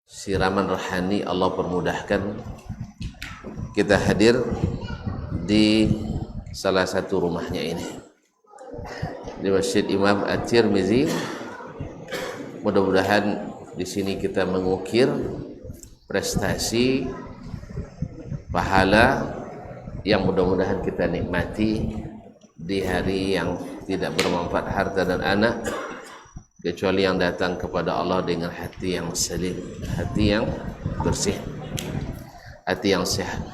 siraman rohani Allah permudahkan kita hadir di salah satu rumahnya ini, di Masjid Imam At-Tirmizi. Mudah-mudahan di sini kita mengukir prestasi pahala yang mudah-mudahan kita nikmati di hari yang tidak bermanfaat harta dan anak, kecuali yang datang kepada Allah dengan hati yang salim, hati yang bersih, hati yang sehat.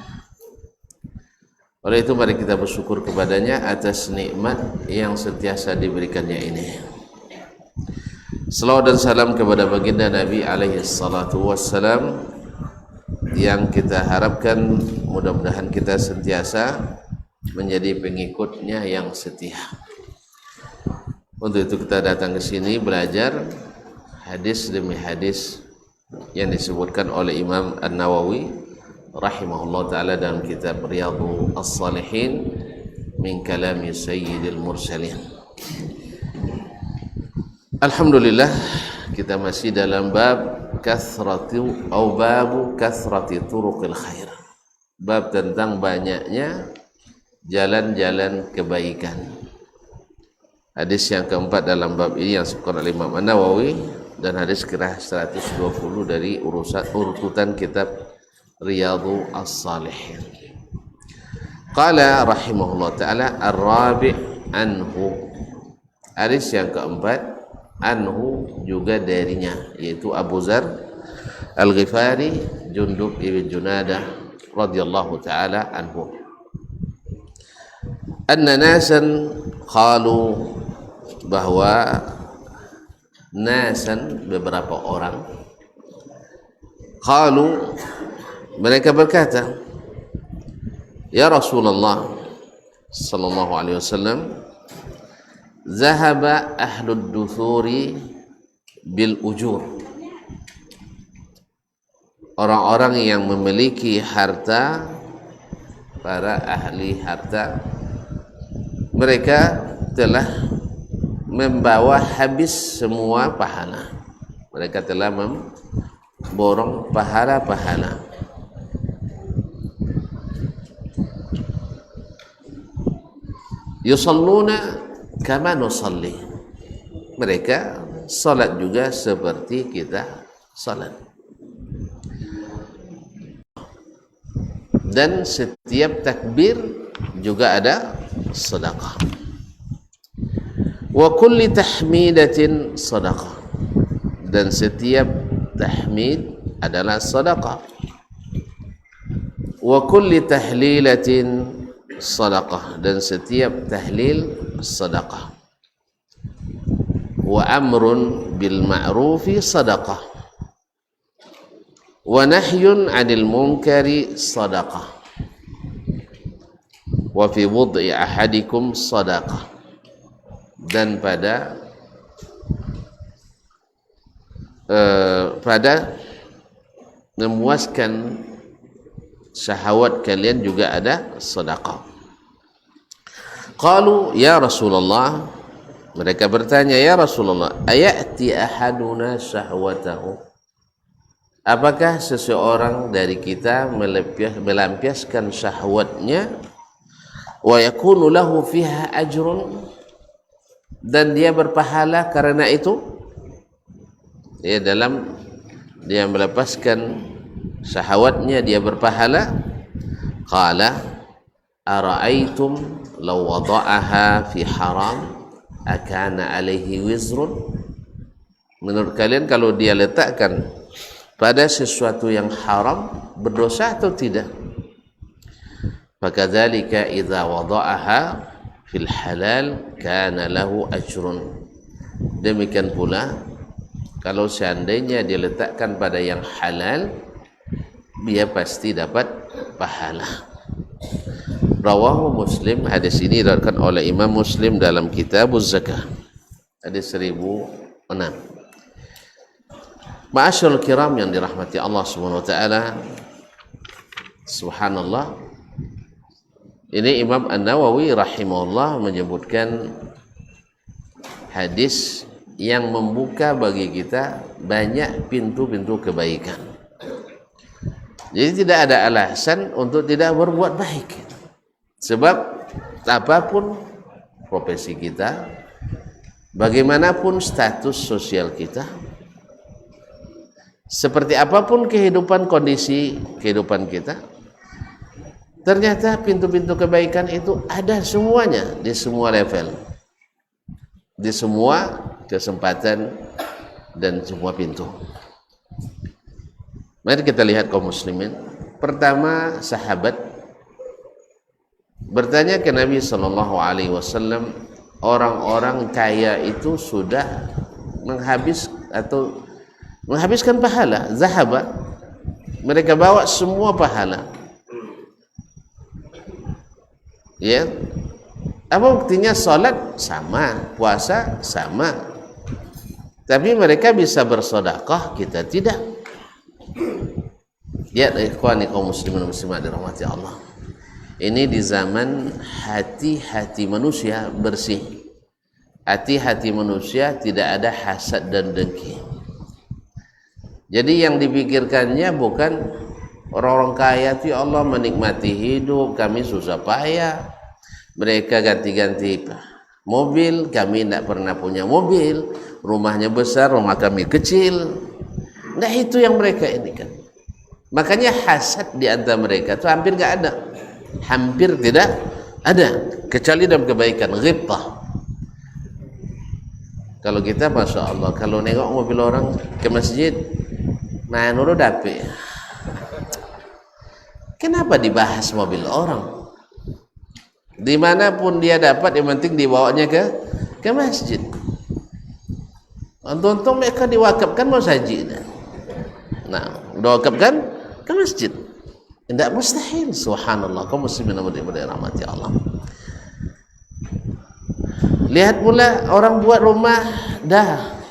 Oleh itu mari kita bersyukur kepadanya atas nikmat yang sentiasa diberikannya ini. Salawat dan salam kepada baginda Nabi alaihi salatu wassalam, yang kita harapkan mudah-mudahan kita sentiasa menjadi pengikutnya yang setia. Untuk itu kita datang ke sini belajar hadis demi hadis yang disebutkan oleh Imam An-Nawawi rahimahullah ta'ala dalam kitab Riyadhus Shalihin min kalami Sayyidil Mursalin. Alhamdulillah, kita masih dalam bab babu kathrati turuqil khair, bab tentang banyaknya jalan-jalan kebaikan. Hadis yang keempat dalam bab ini yang disebutkan oleh Imam An-Nawawi, dan hadis kira 120 dari urutan kitab Riyadhus Shalihin. Qala rahimahullah ta'ala ar-rabi' anhu, hadis yang keempat anhu juga darinya, yaitu Abu Dzar Al-Ghifari Jundub ibn Junadah radhiyallahu ta'ala anhu, anna nasan qalu, bahwa nasan beberapa orang, qalu mereka berkata, ya Rasulullah sallallahu alaihi wasallam, zahaba ahlud duthuri bil ujur, orang-orang yang memiliki harta, para ahli harta, mereka telah membawa habis semua pahala, mereka telah memborong pahala-pahala. Yusalluna kama nusalli, mereka salat juga seperti kita salat, dan setiap takbir juga ada sedekah. Wa kulli tahmidatin sedekah, dan setiap tahmid adalah sedekah. Wa kulli tahlilatin sedekah, dan setiap tahlil sedekah. Wa amrun bil ma'rufi sedekah, wa nahyun 'anil munkari sedekah, wa fi wud'i ahadikum sedekah, dan pada memuaskan syahwat kalian juga ada sedekah. Qalu ya Rasulullah, mereka bertanya, ya Rasulullah, ayati ahaduna syahwatahu, apakah seseorang dari kita melampiaskan syahwatnya, wa yakunu lahu fiha ajrun, dan dia berpahala karena itu, dia melepaskan syahwatnya, dia berpahala. Qala ara'aitum law wada'aha fi haram akana alaihi wizrun, menurut kalian kalau dia letakkan pada sesuatu yang haram berdosa atau tidak? Fakadzalika idza wada'aha fil halal kana lahu ajrun, demikian pula kalau seandainya dia letakkan pada yang halal, dia pasti dapat pahala. Rawahu Muslim, hadis ini diriwayatkan oleh Imam Muslim dalam Kitabuz Zakah, hadis 1006. Ma'asyiral kiram yang dirahmati Allah Subhanahu wa taala, subhanallah, ini Imam An-Nawawi rahimahullah menyebutkan hadis yang membuka bagi kita banyak pintu-pintu kebaikan. Jadi tidak ada alasan untuk tidak berbuat baik. Sebab apapun profesi kita, bagaimanapun status sosial kita, seperti apapun kehidupan, kondisi kehidupan kita, ternyata pintu-pintu kebaikan itu ada semuanya di semua level, di semua kesempatan dan semua pintu. Mari kita lihat kaum muslimin. Pertama, sahabat bertanya ke Nabi SAW, orang-orang kaya itu sudah menghabiskan pahala, zahaba, mereka bawa semua pahala. Ya, apa buktinya? Salat sama, puasa sama, tapi mereka bisa bersedekah, kita tidak. Ya, ikhwani kaum muslimin muslimat dirahmati Allah. Ini di zaman hati-hati manusia bersih. Hati-hati manusia tidak ada hasad dan dengki. Jadi yang dipikirkannya bukan orang-orang kaya itu, ya Allah menikmati hidup, kami susah payah. Mereka ganti-ganti mobil, kami tidak pernah punya mobil. Rumahnya besar, rumah kami kecil. Nah, itu yang mereka ini kan. Makanya hasad di antara mereka itu hampir nggak ada, hampir tidak ada, kecuali dalam kebaikan, ghibtah. Kalau kita, masya Allah, kalau nengok mobil orang ke masjid, manuru dapet. Kenapa dibahas mobil orang? Dimanapun dia dapat, yang penting dibawanya ke masjid. Untung mereka diwakafkan masjid. Nah, diwakafkan ke masjid. Tidak mustahil, subhanallah. Kaum muslimin rahmati Allah. Lihat pula orang buat rumah dah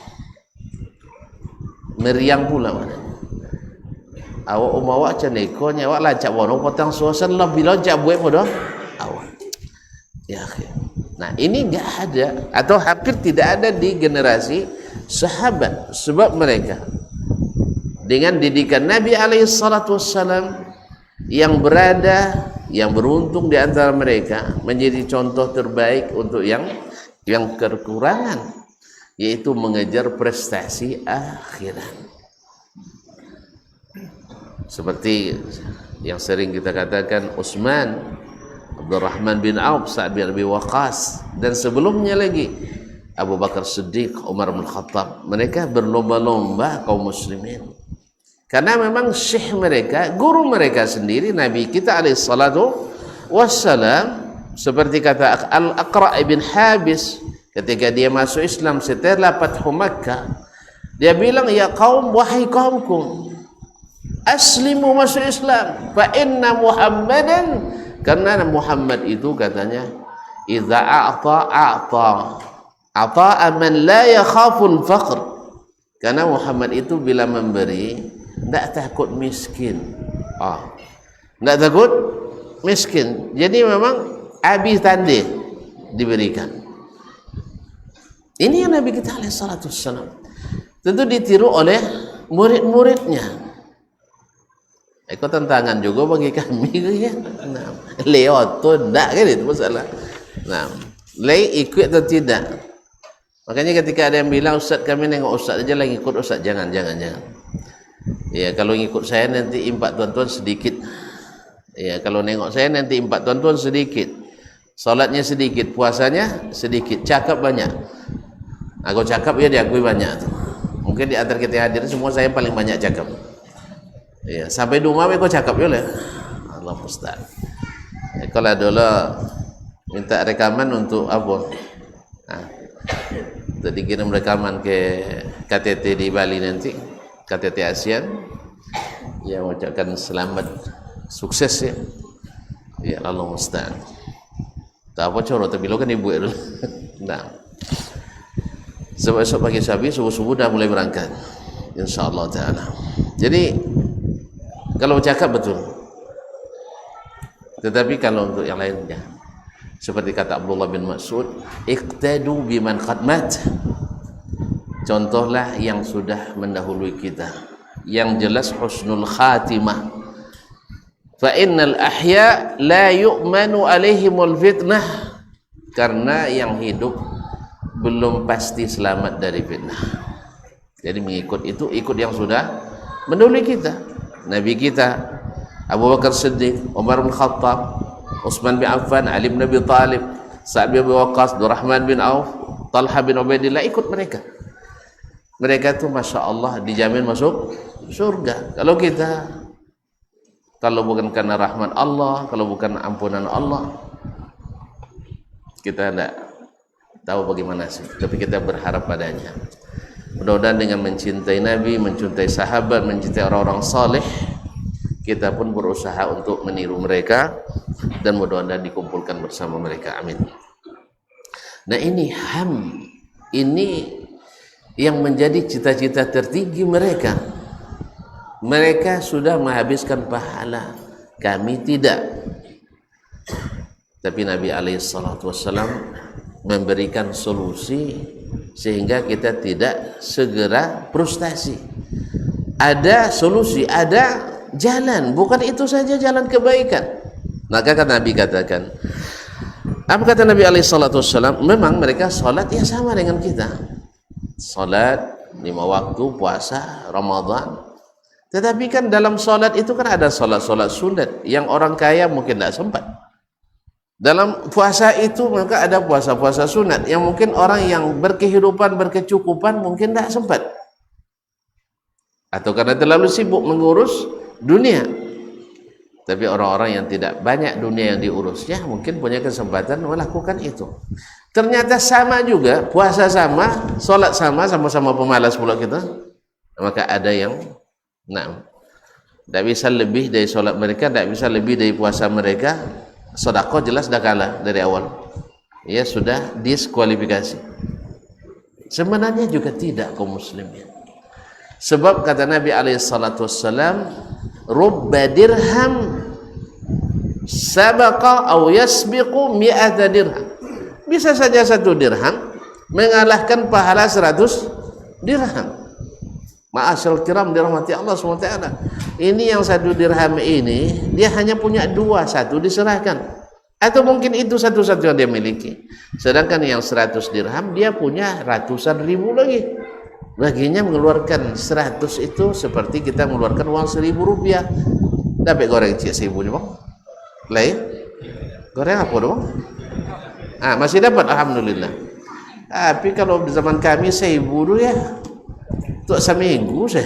meriang pula mana. Awak awak canekonya, awak lacak warung potong suasan lebih lojak buat bodoh awak. Ya, nah ini enggak ada atau hampir tidak ada di generasi sahabat, sebab mereka dengan didikan Nabi SAW yang berada, yang beruntung di antara mereka menjadi contoh terbaik untuk yang kekurangan, yaitu mengejar prestasi akhirat. Seperti yang sering kita katakan Utsman, Abdurrahman bin Auf, Sa'ad bin Abi Waqqas, dan sebelumnya lagi Abu Bakar Siddiq, Umar bin Khattab. Mereka berlomba-lomba kaum muslimin, karena memang syekh mereka, guru mereka sendiri, Nabi kita alaihissalatu wassalam, seperti kata Al-Aqra' bin Habis ketika dia masuk Islam setelah Fathu Makkah, dia bilang, ya kaum, wahai kaumku, aslimu, masuk Islam, fa inna Muhammadan, karena Muhammad itu katanya idza a'ta man la yakhaful faqr, karena Muhammad itu bila memberi tidak takut miskin. Tidak takut miskin. Jadi memang habis tandih diberikan. Ini yang Nabi kita alaihissalam tentu ditiru oleh murid-muridnya. Itu tantangan juga bagi kami ya. Nah, lewat tu tidak kan itu masalah. Nah, lei ikut atau tidak. Makanya ketika ada yang bilang, Ustaz kami nengok Ustaz aja lagi ikut Ustaz, jangan. Ya, kalau ngikut saya nanti impak tuan-tuan sedikit. Ya, kalau nengok saya nanti impak tuan-tuan sedikit. Salatnya sedikit, puasanya sedikit, cakap banyak. Aku cakap ya diakui banyak. Mungkin di antara kita hadir semua saya paling banyak cakap. Ya, sampai di rumah aku cakap ya lah. Allah Ustaz. Ya, kalau dulu minta rekaman untuk apa? Nah, untuk dikirim rekaman ke KTT di Bali nanti, KTT ASEAN, ya mengucapkan selamat sukses ya. Ya Allah musta'an. Tak apa coro tapi lo kan ibu itu. Nah, sebab esok pagi sabi subuh dah mulai berangkat, insyaallah taala. Jadi kalau cakap betul, tetapi kalau untuk yang lainnya, seperti kata Abdullah bin Mas'ud, iqtadu biman qad mat. contohlah yang sudah mendahului kita, yang jelas husnul khatimah. Fa innal ahya la yu'manu alaihimul fitnah, karena yang hidup belum pasti selamat dari fitnah. Jadi mengikut itu, ikut yang sudah mendahului kita, Nabi kita Abu Bakar Siddiq, Umar bin Khattab, Utsman bin Affan, Ali bin Abi Thalib, Sa'd bin Abi Waqqas, Abdurrahman bin Auf, Talha bin Ubaidillah, ikut mereka. Mereka itu Masya Allah dijamin masuk surga. Kalau kita, kalau bukan karena rahmat Allah, kalau bukan ampunan Allah, kita tidak tahu bagaimana sih. Tapi kita berharap padanya. Mudah-mudahan dengan mencintai Nabi, mencintai sahabat, mencintai orang-orang saleh, kita pun berusaha untuk meniru mereka, dan mudah-mudahan dikumpulkan bersama mereka. Amin. Nah ini ini yang menjadi cita-cita tertinggi mereka. Mereka sudah menghabiskan pahala, kami tidak. Tapi Nabi SAW memberikan solusi sehingga kita tidak segera frustasi. Ada solusi, ada jalan, bukan itu saja jalan kebaikan. Maka kan Nabi katakan, apa kata Nabi SAW? Memang mereka salat ya sama dengan kita, salat 5 waktu, puasa, Ramadan. Tetapi kan dalam salat itu kan ada salat-salat sunat yang orang kaya mungkin tidak sempat. Dalam puasa itu maka ada puasa-puasa sunat yang mungkin orang yang berkehidupan, berkecukupan mungkin tidak sempat, atau karena terlalu sibuk mengurus dunia. Tapi orang-orang yang tidak banyak dunia yang diurusnya mungkin punya kesempatan melakukan itu. Ternyata sama juga, puasa sama, solat sama, sama-sama pemalas pula kita. Maka ada yang tidak bisa lebih dari solat mereka, tidak bisa lebih dari puasa mereka. Sedekah jelas dah kalah dari awal, ya sudah diskualifikasi. Sebenarnya juga tidak kaum muslimin. Sebab kata Nabi SAW, rubba dirham sabaqa aw yasbiqu mi'ata dirham. Bisa saja 1 dirham mengalahkan pahala 100 dirham. Ma'asyal kiram dirahmati Allah SWT. Ini yang 1 dirham ini dia hanya punya 2, 1 diserahkan, atau mungkin itu satu-satu yang dia miliki. Sedangkan yang 100 dirham dia punya ratusan ribu lagi. Baginya mengeluarkan 100 itu seperti kita mengeluarkan uang 1.000 rupiah. Dapat goreng cik 1.000 ni bang? Lain? Goreng apa dong? Masih dapat, alhamdulillah. Tapi kalau di zaman kami 1.000 dulu ya, untuk seminggu saya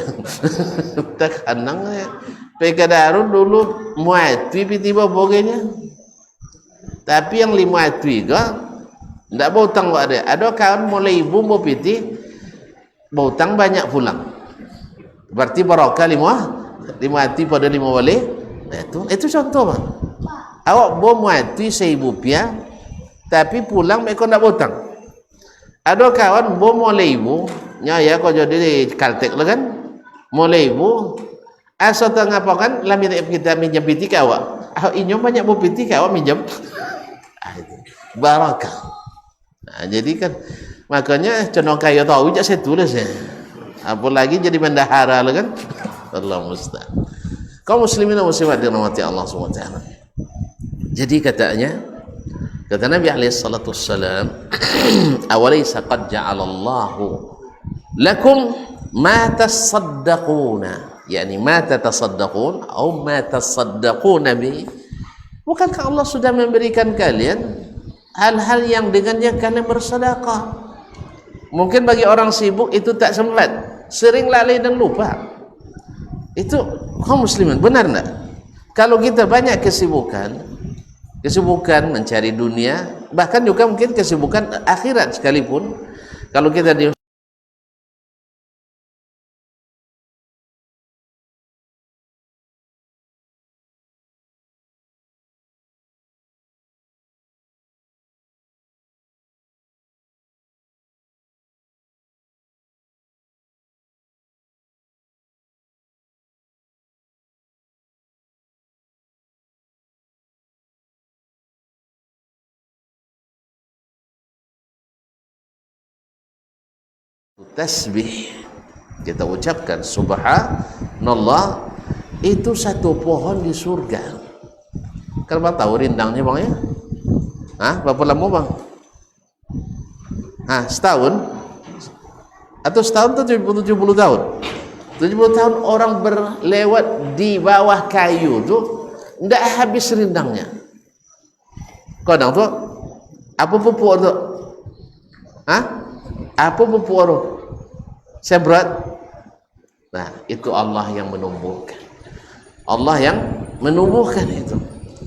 tak kanang ya. Pekadarun dulu muatwi tiba bogenya. Tapi yang 5 atwi ke tidak bautang ada kawan mulai ibu mau piti bautang banyak pulang, berarti barokah 5 atwi pada 5 wali. Itu contoh bang. Awak mau atwi 1.000 rupiah tapi pulang mereka tidak bautang. Ada kawan mulai ibu ya kau jadi kaltek lah kan, mulai ibu asal tengah apa kan lami kita minjam piti ke awak, inyom banyak bu piti ke awak minjam. Barakah. Jadi kan makanya cenderung kaya tahu jak saya tulis ya, apalagi jadi bendahara lah kan. Allah musta'an. Kaum muslimin dan muslimat dirahmati Allah SWT. Jadi kata Nabi SAW, awalaysa qad ja'alallahu lakum ma tasaddaquna, yakni ma tatasaddaqun atau ma tasaddaquna bi. Bukankah Allah sudah memberikan kalian hal-hal yang dengannya kalian bersedekah? Mungkin bagi orang sibuk itu tak sempat, sering lalai dan lupa. Itu kaum muslimin, benar enggak? Kalau kita banyak kesibukan mencari dunia, bahkan juga mungkin kesibukan akhirat sekalipun, kalau kita di tasbih kita ucapkan subhanallah, itu satu pohon di surga. Kan bang tahu rindangnya bang ya? Berapa lama bang? Setahun? Atau setahun atau 70 tahun? 70 tahun orang berlewat di bawah kayu tuh tidak habis rindangnya. Kadang tuh apa pupuk tuh? Apa pupuk itu? Sebrat. Nah, itu Allah yang menumbuhkan. Allah yang menumbuhkan itu.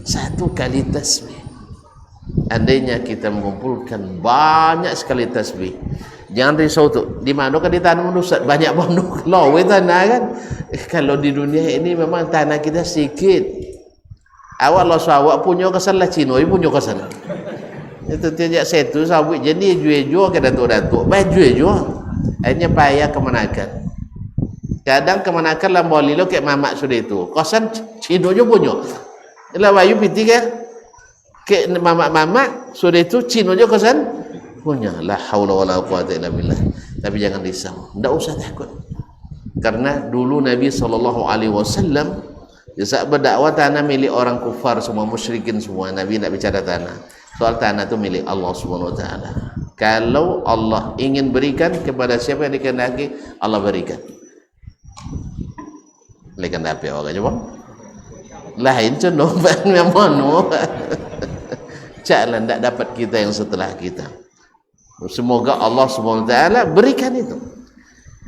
Satu kali tasbih. Andainya kita mengumpulkan banyak sekali tasbih, jangan risau tuh. Di mana kan di tanah Ustaz banyak banyak lawe tanah kan. Kalau di dunia ini memang tanah kita sedikit. Awak lo sawak punya kesan lah Cina, punya kesan. Itu tidak setu sawit jadi jual ke datuk-datuk baju jual. Akhirnya payah kemanakan. Kadang kemanakan lah boli lo kayak mamak sudah itu. Kosan Cina je punya. Ila wayu piti ke mamak-mamak sudah itu Cina je kosan punya. La haula wala quwata illa billah. Tapi jangan risau, enggak usah takut. Karena dulu Nabi SAW di saat berdakwah tanah milik orang kufar semua, musyrikin semua, Nabi tidak bicara tanah. Soal tanah itu milik Allah Subhanahu wa taala. Kalau Allah ingin berikan kepada siapa yang dikehendaki, Allah berikan. Lekan dapat orang coba. Lain contoh yang mana? Caklah tidak dapat kita yang setelah kita. Semoga Allah Subhanahu wa taala berikan itu.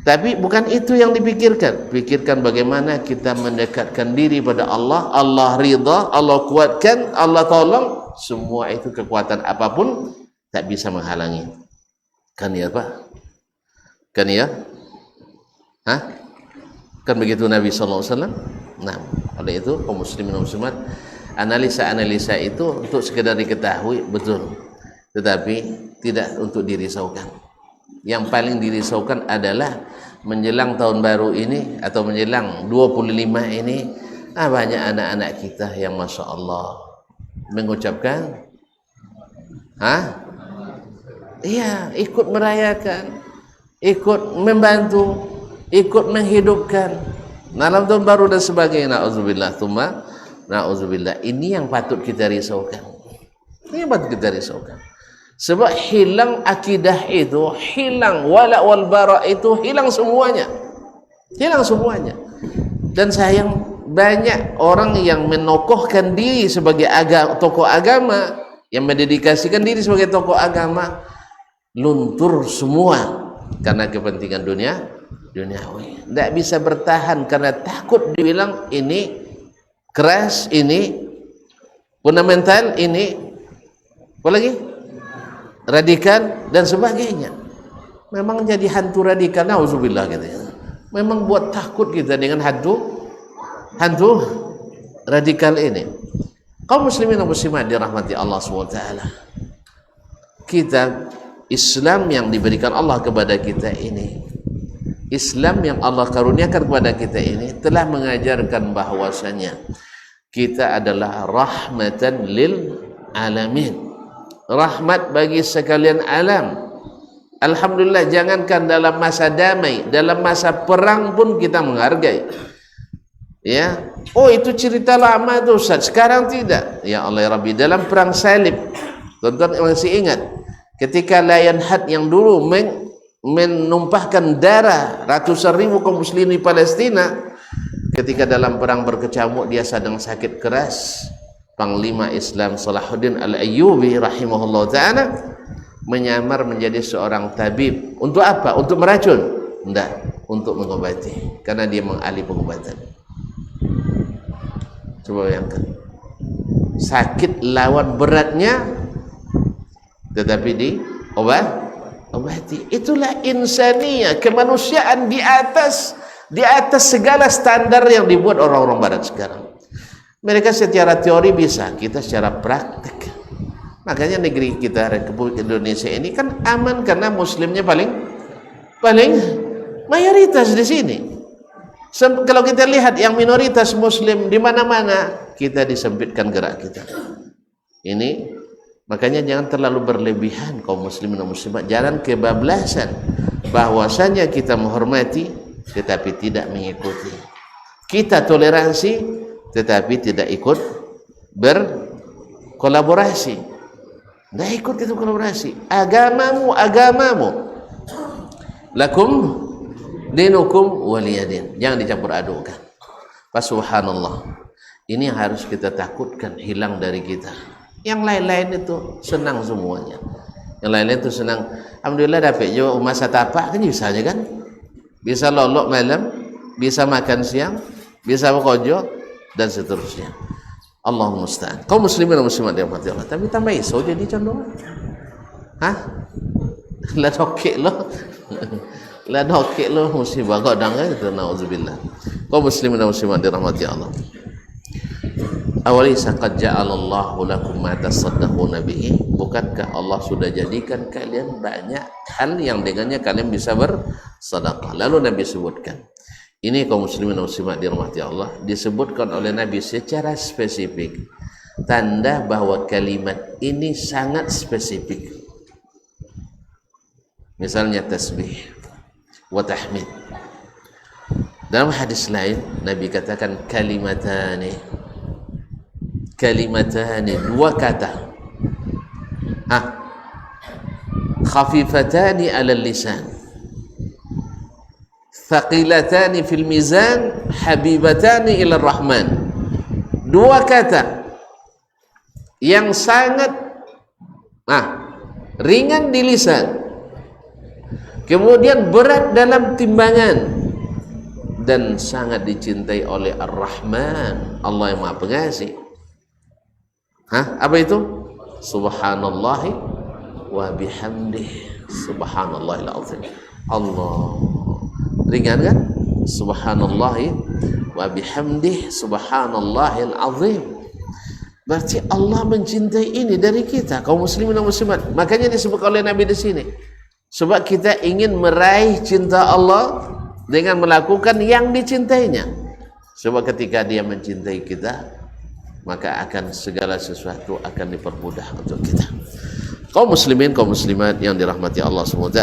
Tapi bukan itu yang dipikirkan. Pikirkan bagaimana kita mendekatkan diri pada Allah. Allah ridha, Allah kuatkan, Allah tolong. Semua itu kekuatan apapun tak bisa menghalangi. Kan ya Pak? Kan ya? Kan begitu Nabi SAW. Nah, oleh itu kaum muslimin dan muslimat, analisa-analisa itu untuk sekedar diketahui betul, tetapi tidak untuk dirisaukan. Yang paling dirisaukan adalah menjelang tahun baru ini atau menjelang 25 ini, banyak anak-anak kita yang Masya Allah mengucapkan iya, ikut merayakan, ikut membantu, ikut menghidupkan malam tahun baru dan sebagainya. Na'udzubillah, thumma na'udzubillah. Ini yang patut kita risaukan. Ini yang patut kita risaukan. Sebab hilang akidah itu, hilang wala wal bara itu, hilang semuanya. Hilang semuanya. Dan sayang, banyak orang yang menokohkan diri sebagai tokoh agama, yang mendedikasikan diri sebagai tokoh agama, luntur semua karena kepentingan duniawi. Tidak bisa bertahan karena takut dibilang ini keras, ini fundamental, ini apa lagi? Radikal dan sebagainya. Memang jadi hantu radikal, nauzubillah gitu. Memang buat takut kita dengan hantu radikal ini. Kaum muslimin dan muslimat dirahmati Allah SWT. Kita Islam yang diberikan Allah kepada kita ini, Islam yang Allah karuniakan kepada kita ini telah mengajarkan bahwasanya kita adalah rahmatan lil alamin. Rahmat bagi sekalian alam. Alhamdulillah, jangankan dalam masa damai, dalam masa perang pun kita menghargai. Ya, oh itu cerita lama tuh Ustaz, sekarang tidak. Ya Allah ya Rabbi, dalam perang salib, tuan-tuan masih ingat ketika Lionheart yang dulu menumpahkan darah ratusan ribu kaum muslimin di Palestina, ketika dalam perang berkecamuk dia sedang sakit keras, Panglima Islam Salahuddin Al-Ayyubi rahimahullah ta'ala menyamar menjadi seorang tabib. Untuk apa? Untuk meracun? Tidak, untuk mengobati, karena dia mengalih pengobatan. Coba bayangkan, sakit lawan beratnya tetapi diobati. Itulah insaniyah, kemanusiaan di atas segala standar yang dibuat orang-orang barat sekarang. Mereka secara teori bisa, kita secara praktik. Makanya negeri kita, Republik Indonesia ini kan aman karena muslimnya paling mayoritas di sini. Kalau kita lihat yang minoritas muslim di mana-mana, kita disempitkan gerak kita. Ini makanya jangan terlalu berlebihan kaum muslimin dan muslimat, jangan kebablasan. bahwasanya kita menghormati tetapi tidak mengikuti, kita toleransi tetapi tidak ikut berkolaborasi, tidak ikut kita kolaborasi. Agamamu agamamu, lakum dinukum waliyadin, jangan dicampur adukan. Subhanallah, ini harus kita takutkan hilang dari kita. Yang lain-lain itu senang semuanya, yang lain-lain itu senang. Alhamdulillah dapat je masa tapak kan, bisa aja kan, bisa lolok malam, bisa makan siang, bisa bekerja dan seterusnya. Allahumma musta'an. Kaum muslimin dan muslimat dirahmati Allah, tapi tambah iso jadi condong. Lah dokek lo. Lah dokek lo musibah godang itu, nauzubillah. Kaum muslimin dan muslimat dirahmati Allah. Awalisa qad ja'alallahu lakum ma tasaddaquna bihi, bukankah Allah sudah jadikan kalian banyak hal yang dengannya kalian bisa bersedekah. Lalu Nabi sebutkan, ini kaum muslimin dan muslimat dirahmati Allah, disebutkan oleh Nabi secara spesifik, tanda bahwa kalimat ini sangat spesifik. Misalnya tasbih wa tahmid. Dalam hadis lain Nabi katakan kalimatani, dua kata, khafifatani ala lisan, thaqilatani fil mizan, habibatani ila rahman. Dua kata yang sangat ringan di lisan, kemudian berat dalam timbangan, dan sangat dicintai oleh Ar-Rahman, Allah yang Maha Pengasih. Apa itu? Subhanallahi wa bihamdih, subhanallahil azim. Allah, ringan kan? Subhanallahi wa bihamdih, subhanallahil azim. Berarti Allah mencintai ini dari kita, kaum muslimin dan muslimat. Makanya disebut oleh Nabi di sini, sebab kita ingin meraih cinta Allah dengan melakukan yang dicintainya. Sebab ketika Dia mencintai kita, maka akan segala sesuatu akan dipermudah untuk kita. Kaum muslimin, kaum muslimat yang dirahmati Allah SWT,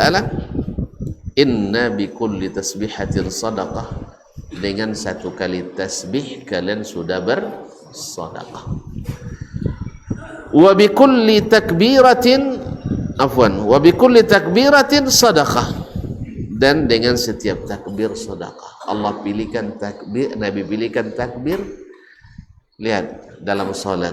inna bi kulli tasbihatin sadaqah, dengan satu kali tasbih kalian sudah bersedekah. Wa bi kulli takbiratin wa bi kulli takbiratin sadaqah, dan dengan setiap takbir sedekah. Allah pilihkan takbir, Nabi pilihkan takbir. Lihat, dalam salat,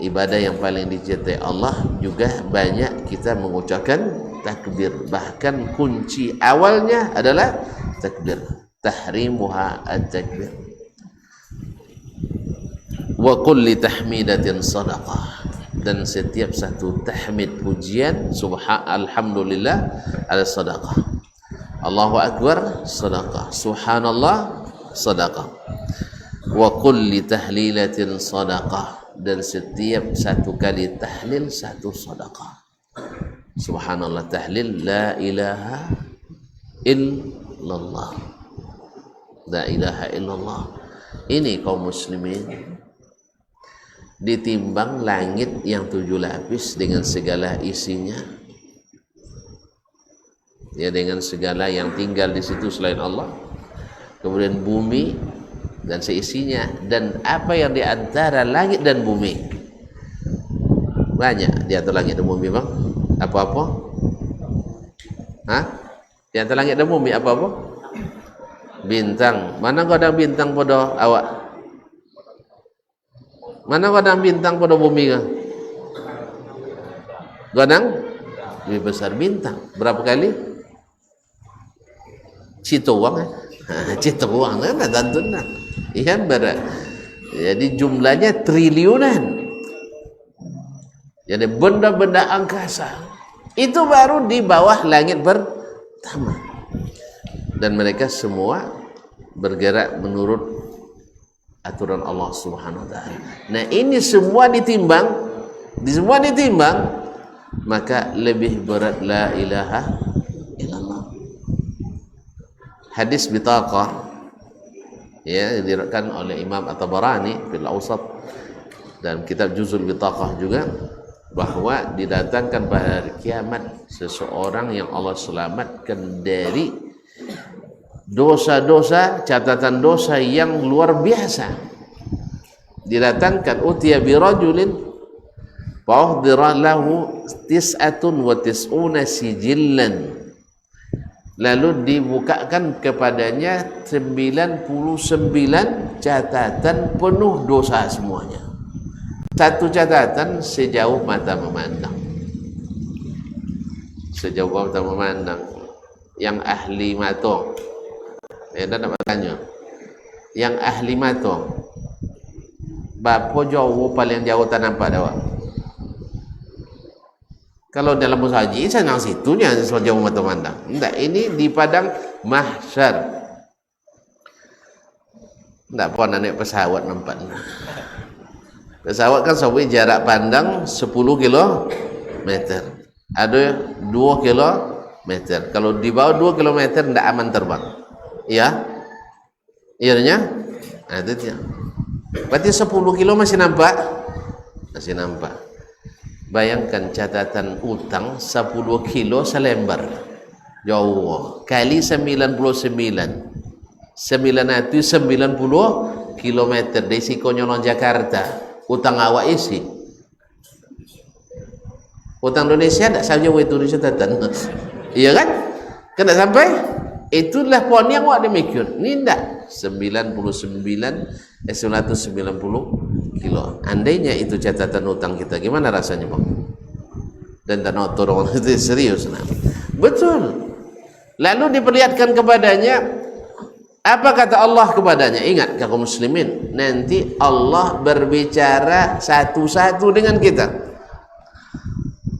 ibadah yang paling dicintai Allah, juga banyak kita mengucapkan takbir. Bahkan kunci awalnya adalah takbir. Tahrimuha at-takbir. Wa kulli tahmidatin sadaqah, dan setiap satu tahmid, pujian, alhamdulillah, ada sedekah. Allahu Akbar, sedekah. Subhanallah, sedekah. Wa kulli tahlilatin sadaqah, dan setiap satu kali tahlil satu sedekah. Subhanallah, tahlil la ilaha illallah, la ilaha illallah. Ini kaum muslimin, ditimbang langit yang 7 lapis dengan segala isinya, ya, dengan segala yang tinggal di situ selain Allah, kemudian bumi dan seisinya, dan apa yang di antara langit dan bumi. Banyak di antara langit dan bumi, bang. Apa-apa? Di antara langit dan bumi apa-apa? Bintang. Mana kau ada bintang pada awak? Mana kau ada bintang pada bumi kah? Godang lebih besar bintang. Berapa kali? Cituang, Cituang kan tentunya. Iya, berat. Jadi jumlahnya triliunan. Jadi benda-benda angkasa itu baru di bawah langit pertama, dan mereka semua bergerak menurut aturan Allah Subhanahu wa taala. Nah, ini semua ditimbang, maka lebih berat la ilaha illallah. Hadis bitaqah, ya, diriwayatkan oleh Imam At-Tabarani fil Awsat dan kitab Juzul Bitaqah juga. bahwa didatangkan pada hari kiamat seseorang yang Allah selamatkan dari dosa-dosa, catatan dosa yang luar biasa. Didatangkan utiya birajulin fa'uhdira lahu tis'atun wa tis'una sijillan, lalu dibukakan kepadanya 99 catatan penuh dosa semuanya. Satu catatan sejauh mata memandang, sejauh mata memandang. Yang ahli matong, nak bertanya, yang ahli matong berapa jauh paling jauh tak nampak dah? Kalau dalam bahasa haji senang situnya sejauh mata memandang. Tak, ini di padang mahsyar. Tak pernah naik pesawat nampak. Pesawat kan sampai jarak pandang 10 kilometer, ada 2 kilometer. Kalau di bawah 2 kilometer tidak aman terbang. Ya, ianya, nah itu dia. Berarti 10 kilo masih nampak, masih nampak. Bayangkan catatan utang 10 kilo selembar, jauh kali 99, 990 kilometer dari Sikonyolong Jakarta. Utang awak isi, utang Indonesia tak saja itu Indonesia tatan. Iya kan? Kena sampai itulah poin yang awak demikian. Ini tak 990 kilo. Andainya itu catatan utang kita, gimana rasanya bang? Dan tak nak orang itu serius nah. Betul. Lalu diperlihatkan kepadanya. Apa kata Allah kepadanya? Ingat kaum muslimin, nanti Allah berbicara satu-satu dengan kita.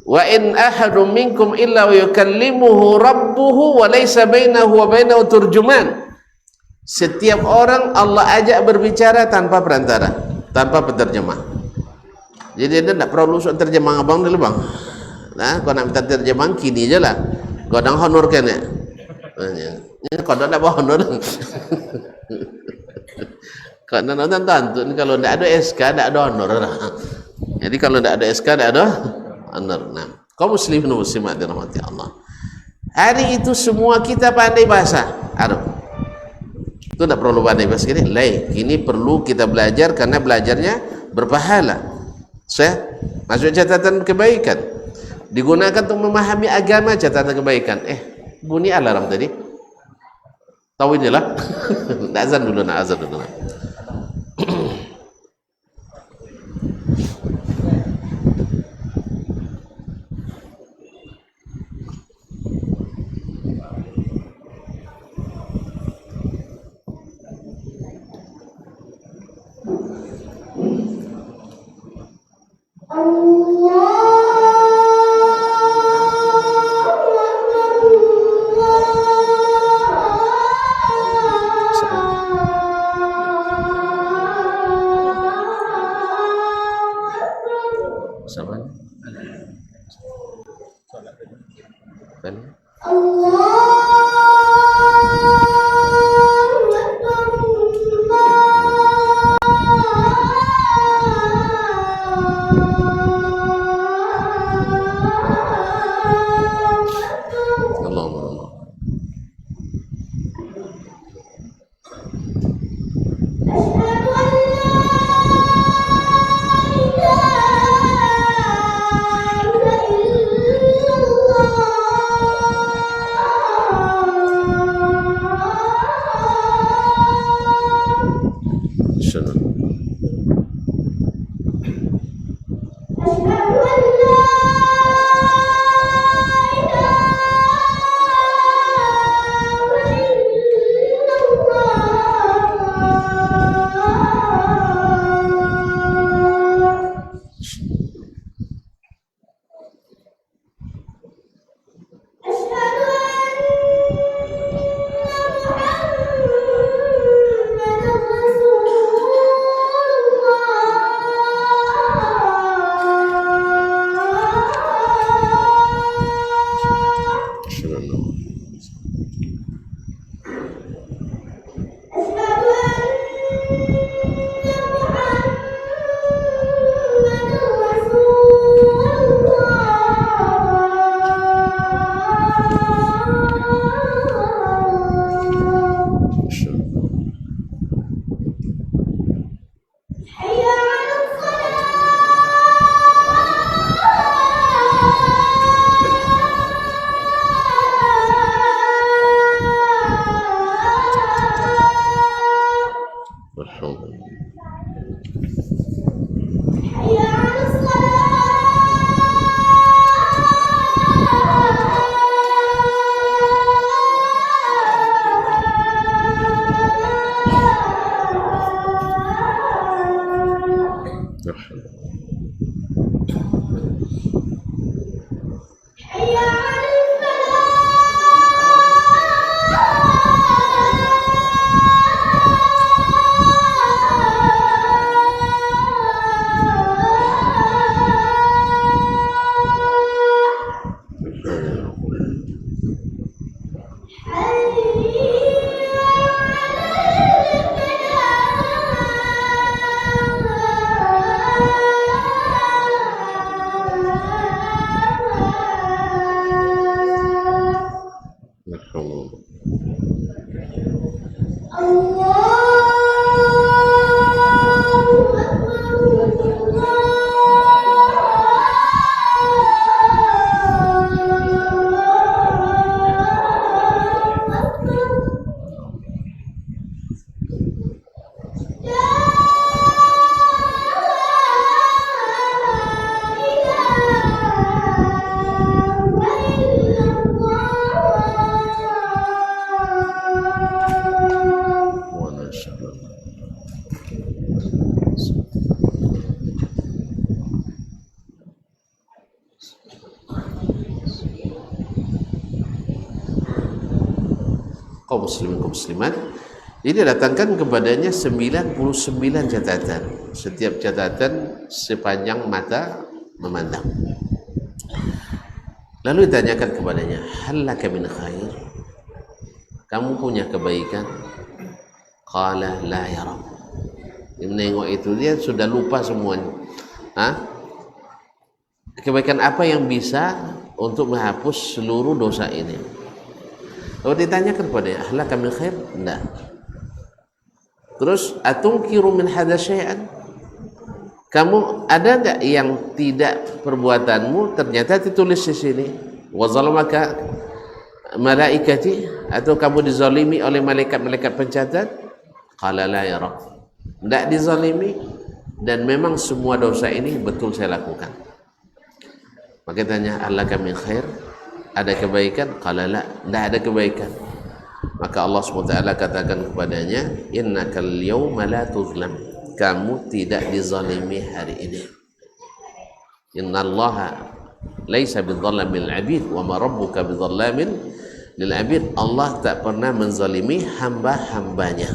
Wa in ahadum minkum illa yukallimuhu rabbuhu wa laysa bainahu wa bainahu turjuman. Setiap orang Allah ajak berbicara tanpa perantara, tanpa penerjemah. Jadi dia tak perlu terjemah abang dulu bang. Nah, kau nak minta terjemah kini je lah. Kau dah honorkan ya. Ini kau tak bawa honor. Kau nak nonton tantun, kalau tidak ada SK tidak ada honor. Jadi kalau tidak ada SK tidak ada honor. Nah, kaum muslimin muslimat dirahmati Allah. Hari itu semua kita pandai bahasa Arab. Itu tidak perlu pandai bahasa ini. Ini perlu kita belajar karena belajarnya berpahala. Saya masuk catatan kebaikan. Digunakan untuk memahami agama, catatan kebaikan. Bunyi alarm tadi. Tahu ini lah. Nak azan dulu, nak azan dulu. kaum muslimin kaum muslimat. Jadi datangkan kepadanya 99 catatan, setiap catatan sepanjang mata memandang. Lalu ditanyakan kepadanya, hal laka min khair, kamu punya kebaikan? Qala la ya Rabb. Dia menengok itu, dia sudah lupa semuanya. Kebaikan apa yang bisa untuk menghapus seluruh dosa ini? Lalu ditanyakan kepadanya, hal laka min khair? Enggak. Terus atunkiru min hadza syai'an, kamu ada enggak yang tidak perbuatanmu ternyata ditulis di sini, wa zalamaka malaikati, atau kamu dizalimi oleh malaikat-malaikat pencatat? Qala la ya Rabb, enggak dizalimi, dan memang semua dosa ini betul saya lakukan. Maka tanya, allaka min khair, ada kebaikan? Qala la, enggak ada kebaikan. Maka Allah SWT katakan kepadanya, innakal yawma la tuzlam, kamu tidak dizalimi hari ini. Innallaha laisa bidzalamil abid wa ma rabbuka bidzalamil lil abid. Allah tak pernah menzalimi hamba-hambanya.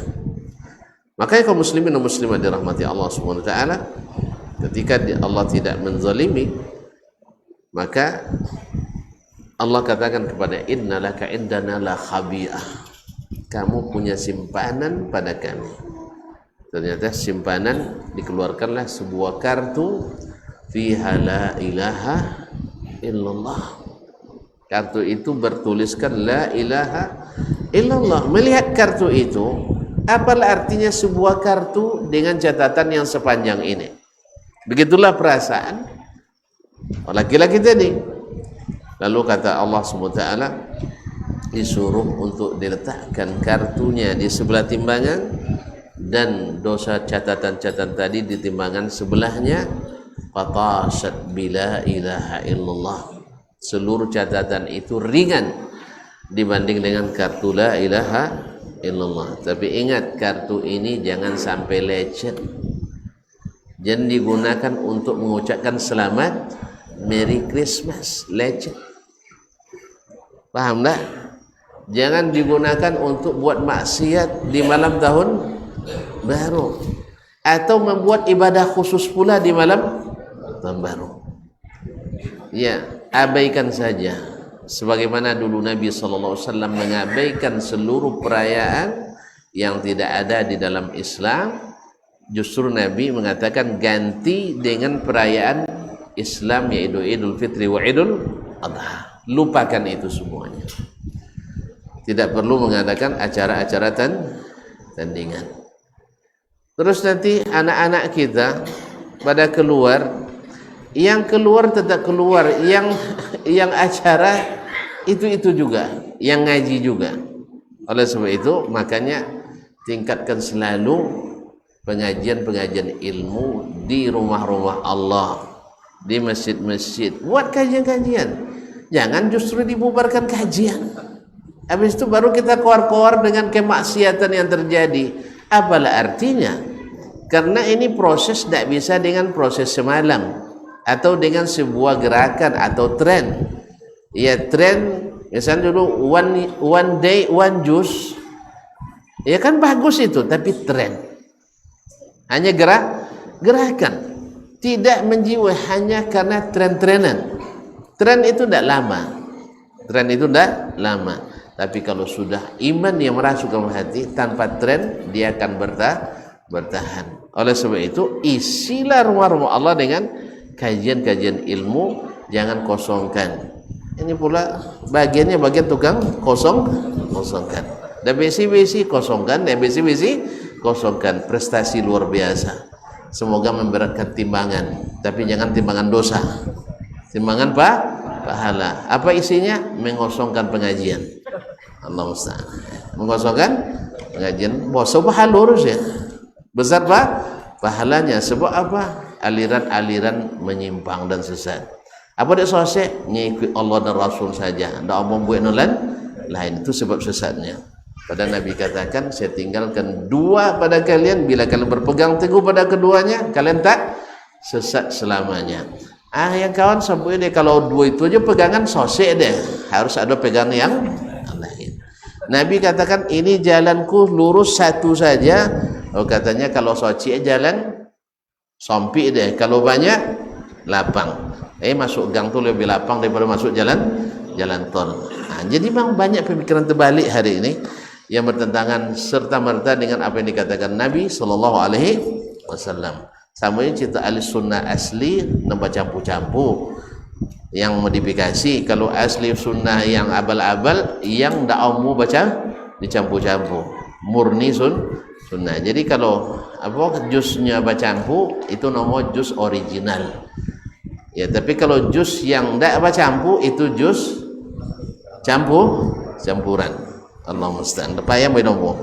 Makanya kaum muslimin dan muslimat dirahmati Allah SWT, ketika Allah tidak menzalimi, maka Allah katakan kepada, innalaka indana la khabi'ah, kamu punya simpanan pada kami. Ternyata simpanan dikeluarkanlah sebuah kartu, fiha la ilaha illallah. Kartu itu bertuliskan la ilaha illallah. Melihat kartu itu, apalah artinya sebuah kartu dengan catatan yang sepanjang ini? Begitulah perasaan laki-laki tadi. Lalu kata Allah SWT, disuruh untuk diletakkan kartunya di sebelah timbangan, dan dosa catatan-catatan tadi di timbangan sebelahnya. Fatashat bila ilaha illallah, seluruh catatan itu ringan dibanding dengan kartu la ilaha illallah. Tapi ingat, kartu ini jangan sampai lecet, jangan digunakan untuk mengucapkan selamat Merry Christmas, lecet. Paham tak? Jangan digunakan untuk buat maksiat di malam tahun baru, atau membuat ibadah khusus pula di malam tahun baru. Ya, abaikan saja. Sebagaimana dulu Nabi SAW mengabaikan seluruh perayaan yang tidak ada di dalam Islam, justru Nabi mengatakan ganti dengan perayaan Islam, yaitu Idul Fitri wa Idul Adha. Lupakan itu semuanya. Tidak perlu mengadakan acara-acara tandingan. Terus nanti anak-anak kita pada keluar, yang keluar tetap keluar, yang acara itu juga, yang ngaji juga. Oleh sebab itu, makanya tingkatkan selalu pengajian-pengajian ilmu di rumah-rumah Allah, di masjid-masjid. Buat kajian-kajian. Jangan justru dibubarkan kajian. Habis itu baru kita keluar-keluar dengan kemaksiatan yang terjadi. Apalah artinya? Karena ini proses tidak bisa dengan proses semalam, atau dengan sebuah gerakan atau tren. Ya, tren misalnya dulu one day one juice, ya kan bagus itu, tapi tren hanya gerakan, tidak menjiwai, hanya karena tren-trenan. Tren itu tidak lama. Tapi kalau sudah iman yang merasuk ke hati, tanpa tren dia akan bertahan. Oleh sebab itu, isilah rumah-rumah Allah dengan kajian-kajian ilmu, jangan kosongkan. Ini pula bagiannya bagian tukang kosongkan. Dan besi-besi kosongkan, dan besi-besi kosongkan. Prestasi luar biasa. Semoga memberatkan timbangan, tapi jangan timbangan dosa. Timbangan pahala. Apa isinya? Mengosongkan pengajian. Allah musta'an. Mengosongkan pengajian. Bosok pahala lurus ya. Besar pahalanya. Sebab apa? Aliran-aliran menyimpang dan sesat. Apa dia sosial? Ngikut Allah dan Rasul saja. Tidak omong buat lain. Itu sebab sesatnya. Pada Nabi katakan, saya tinggalkan dua pada kalian, bila kalian berpegang teguh pada keduanya, kalian tak sesat selamanya. Yang kawan sampai dia kalau dua itu aja pegangan sosial deh. Harus ada pegangan yang lain. Nabi katakan ini jalanku lurus satu saja. Oh, katanya kalau soci jalan sompi deh, kalau banyak lapang. Masuk gang tu lebih lapang daripada masuk jalan tol. Jadi memang banyak pemikiran terbalik hari ini yang bertentangan serta merta dengan apa yang dikatakan Nabi sallallahu alaihi wasallam. Sama cerita ahli sunnah asli nampak campur-campur, yang modifikasi. Kalau asli sunnah yang abal-abal, yang da'amu baca dicampur-campur, murni sunnah. Jadi kalau jusnya baca campur itu nama jus original. Ya, tapi kalau jus yang tidak baca campur itu jus campuran. Allah musta'an. Payah binomo.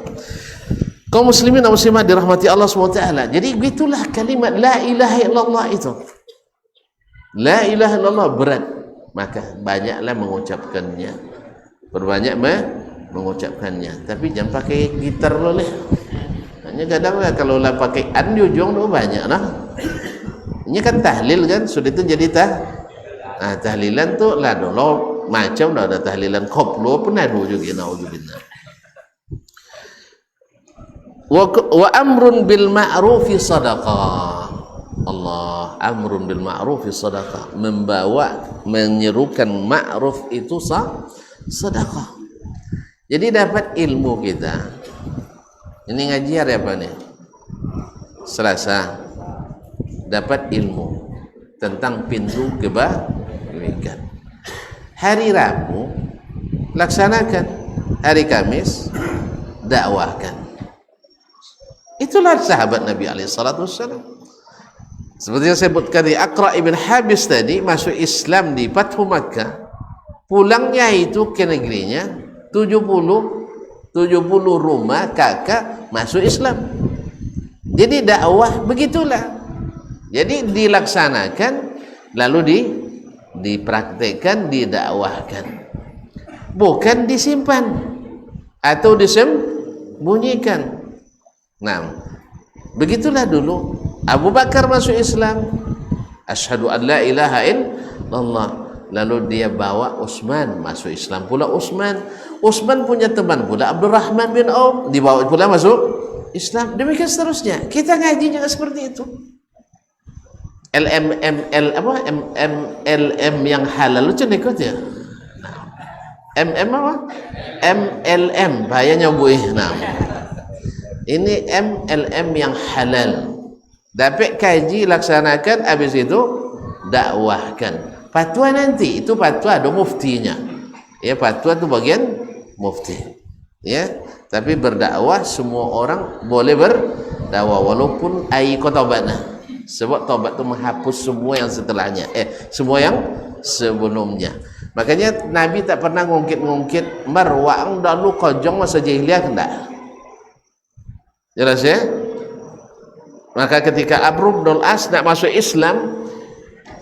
Kaum muslimin dan muslimat dirahmati Allah SWT. Jadi begitulah kalimat la ilaha illallah itu. La ilaha illallah berat, maka banyaklah mengucapkannya. Berbanyak mengucapkannya. Tapi jangan pakai gitar boleh. Hanya kadang kalau lah pakai an di ujung tu banyak lah. Ini kan tahlil kan, sudah itu jadi tahlilan tu lah dulu macam dah ada tahlilan koplo pun ada juga naudzubillah. Wa amrun bil ma'rufi sadaqah. Allah, amrun bil ma'rufi sadaqah, menyerukan ma'ruf itu sedekah. Jadi dapat ilmu kita. Ini ngaji hari apa nih? Selasa. Dapat ilmu tentang pintu kebaikan. Hari Rabu laksanakan, hari Kamis dakwahkan. Itulah sahabat Nabi alaihi salatu wassalam. Seperti yang saya sebutkan di Aqra' ibn Habis tadi, masuk Islam di Fathu Makkah, pulangnya itu ke negerinya 70 rumah kakak masuk Islam. Jadi dakwah begitulah. Jadi dilaksanakan lalu dipraktekkan, didakwahkan, bukan disimpan atau disembunyikan. Nah, begitulah dulu Abu Bakar masuk Islam, asyhadu an la ilaha illallah, lalu dia bawa Utsman masuk Islam pula. Utsman punya teman pula Abdurrahman bin Auf, dibawa pula masuk Islam. Demikian seterusnya. Kita ngaji juga seperti itu. LM yang halal lucu ikut ya. MM apa? MLM bahayanya Bu. Nah, ini MLM yang halal. Dapat kaji, laksanakan, habis itu dakwahkan. Fatwa nanti itu fatwa ada muftinya. Ya, fatwa itu bagian mufti. Ya, tapi berdakwah semua orang boleh berdakwah walaupun tobatnya. Sebab taubat itu menghapus semua yang setelahnya, semua yang sebelumnya. Makanya Nabi tak pernah ngungkit marwang dahulu kojong masa jahiliyah enggak. Jelas ya? Maka ketika Amr bin As nak masuk Islam,